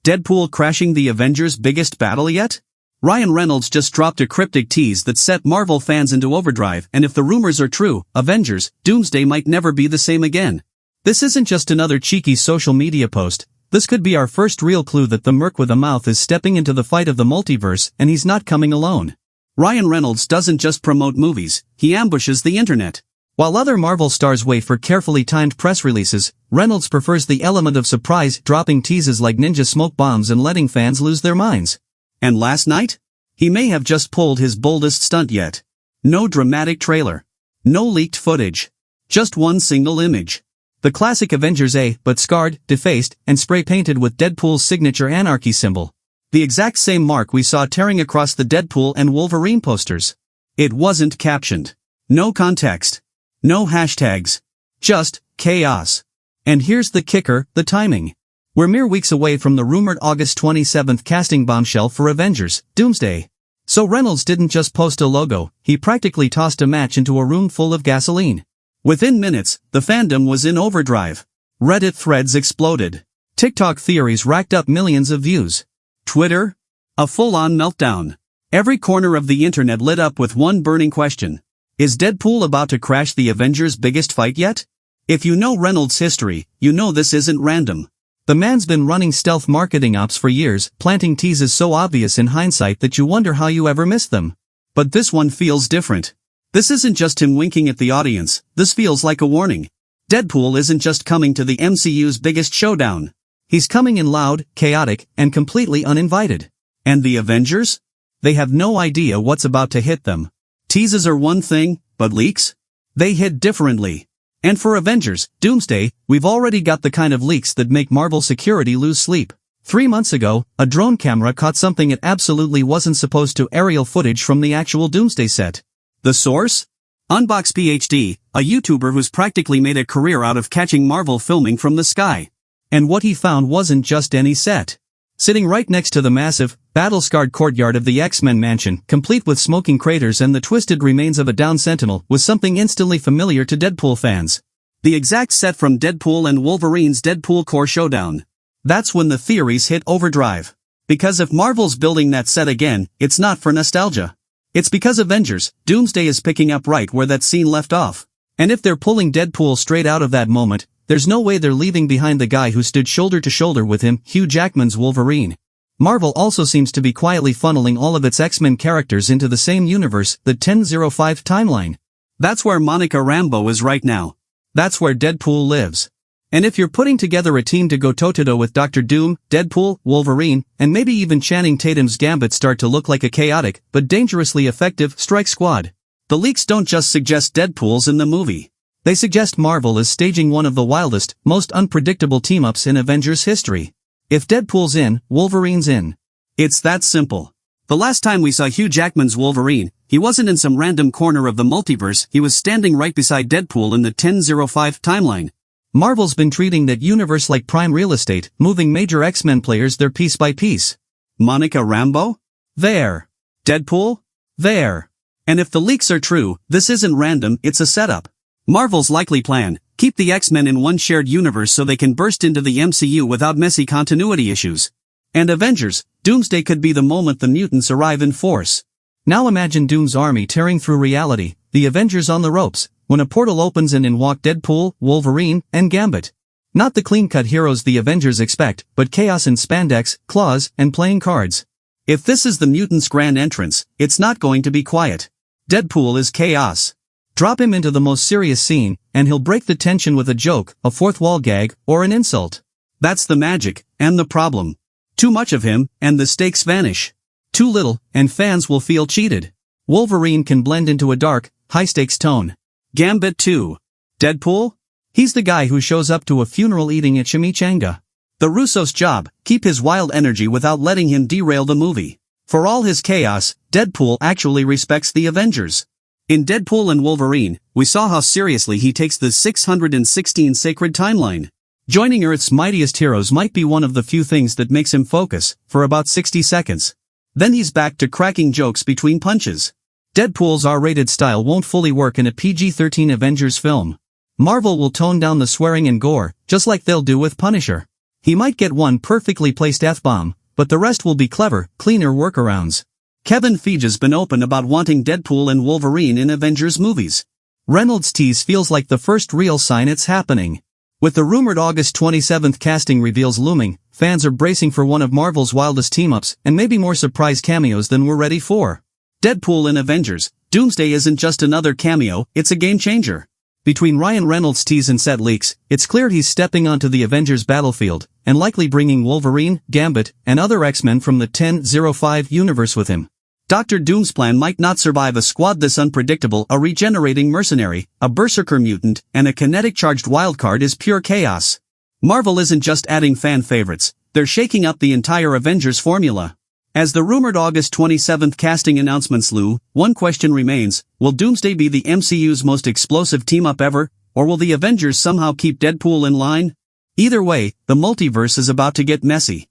Deadpool crashing the Avengers' biggest battle yet? Ryan Reynolds just dropped a cryptic tease that set Marvel fans into overdrive, and if the rumors are true, Avengers Doomsday might never be the same again. This isn't just another cheeky social media post. This could be our first real clue that the merc with a mouth is stepping into the fight of the multiverse, and he's not coming alone. Ryan Reynolds doesn't just promote movies, he ambushes the internet. While other Marvel stars wait for carefully timed press releases, Reynolds prefers the element of surprise, dropping teases like ninja smoke bombs and letting fans lose their minds. And last night? He may have just pulled his boldest stunt yet. No dramatic trailer. No leaked footage. Just one single image. The classic Avengers but scarred, defaced, and spray-painted with Deadpool's signature anarchy symbol. The exact same mark we saw tearing across the Deadpool and Wolverine posters. It wasn't captioned. No context. No hashtags. Just chaos. And here's the kicker, the timing. We're mere weeks away from the rumored August 27th casting bombshell for Avengers Doomsday. So Reynolds didn't just post a logo, he practically tossed a match into a room full of gasoline. Within minutes, the fandom was in overdrive. Reddit threads exploded. TikTok theories racked up millions of views. Twitter? A full-on meltdown. Every corner of the internet lit up with one burning question. Is Deadpool about to crash the Avengers' biggest fight yet? If you know Reynolds' history, you know this isn't random. The man's been running stealth marketing ops for years, planting teases so obvious in hindsight that you wonder how you ever missed them. But this one feels different. This isn't just him winking at the audience, this feels like a warning. Deadpool isn't just coming to the MCU's biggest showdown. He's coming in loud, chaotic, and completely uninvited. And the Avengers? They have no idea what's about to hit them. Teases are one thing, but leaks? They hit differently. And for Avengers Doomsday, we've already got the kind of leaks that make Marvel security lose sleep. 3 months ago, a drone camera caught something it absolutely wasn't supposed to, aerial footage from the actual Doomsday set. The source? Unbox PhD, a YouTuber who's practically made a career out of catching Marvel filming from the sky. And what he found wasn't just any set. Sitting right next to the massive, battle-scarred courtyard of the X-Men mansion, complete with smoking craters and the twisted remains of a downed Sentinel, was something instantly familiar to Deadpool fans. The exact set from Deadpool and Wolverine's Deadpool Core Showdown. That's when the theories hit overdrive. Because if Marvel's building that set again, it's not for nostalgia. It's because Avengers Doomsday is picking up right where that scene left off. And if they're pulling Deadpool straight out of that moment, there's no way they're leaving behind the guy who stood shoulder to shoulder with him, Hugh Jackman's Wolverine. Marvel also seems to be quietly funneling all of its X-Men characters into the same universe, the 1005 timeline. That's where Monica Rambeau is right now. That's where Deadpool lives. And if you're putting together a team to go toe-to-toe with Dr. Doom, Deadpool, Wolverine, and maybe even Channing Tatum's Gambit start to look like a chaotic, but dangerously effective, strike squad. The leaks don't just suggest Deadpool's in the movie. They suggest Marvel is staging one of the wildest, most unpredictable team-ups in Avengers history. If Deadpool's in, Wolverine's in. It's that simple. The last time we saw Hugh Jackman's Wolverine, he wasn't in some random corner of the multiverse, he was standing right beside Deadpool in the 1005 timeline. Marvel's been treating that universe like prime real estate, moving major X-Men players there piece by piece. Monica Rambeau? There. Deadpool? There. And if the leaks are true, this isn't random, it's a setup. Marvel's likely plan, keep the X-Men in one shared universe so they can burst into the MCU without messy continuity issues. And Avengers Doomsday could be the moment the mutants arrive in force. Now imagine Doom's army tearing through reality, the Avengers on the ropes, when a portal opens and in walk Deadpool, Wolverine, and Gambit. Not the clean-cut heroes the Avengers expect, but chaos in spandex, claws, and playing cards. If this is the mutants' grand entrance, it's not going to be quiet. Deadpool is chaos. Drop him into the most serious scene, and he'll break the tension with a joke, a fourth-wall gag, or an insult. That's the magic, and the problem. Too much of him, and the stakes vanish. Too little, and fans will feel cheated. Wolverine can blend into a dark, high-stakes tone. Gambit too. Deadpool? He's the guy who shows up to a funeral eating a chimichanga. The Russo's job, keep his wild energy without letting him derail the movie. For all his chaos, Deadpool actually respects the Avengers. In Deadpool and Wolverine, we saw how seriously he takes the 616 sacred timeline. Joining Earth's mightiest heroes might be one of the few things that makes him focus, for about 60 seconds. Then he's back to cracking jokes between punches. Deadpool's R-rated style won't fully work in a PG-13 Avengers film. Marvel will tone down the swearing and gore, just like they'll do with Punisher. He might get one perfectly placed F-bomb, but the rest will be clever, cleaner workarounds. Kevin Feige's been open about wanting Deadpool and Wolverine in Avengers movies. Reynolds' tease feels like the first real sign it's happening. With the rumored August 27th casting reveals looming, fans are bracing for one of Marvel's wildest team-ups and maybe more surprise cameos than we're ready for. Deadpool in Avengers Doomsday isn't just another cameo, it's a game-changer. Between Ryan Reynolds' tease and set leaks, it's clear he's stepping onto the Avengers battlefield, and likely bringing Wolverine, Gambit, and other X-Men from the 10-05 universe with him. Dr. Doom's plan might not survive a squad this unpredictable. A regenerating mercenary, a berserker mutant, and a kinetic-charged wildcard is pure chaos. Marvel isn't just adding fan favorites, they're shaking up the entire Avengers formula. As the rumored August 27th casting announcements loom, one question remains: will Doomsday be the MCU's most explosive team-up ever, or will the Avengers somehow keep Deadpool in line? Either way, the multiverse is about to get messy.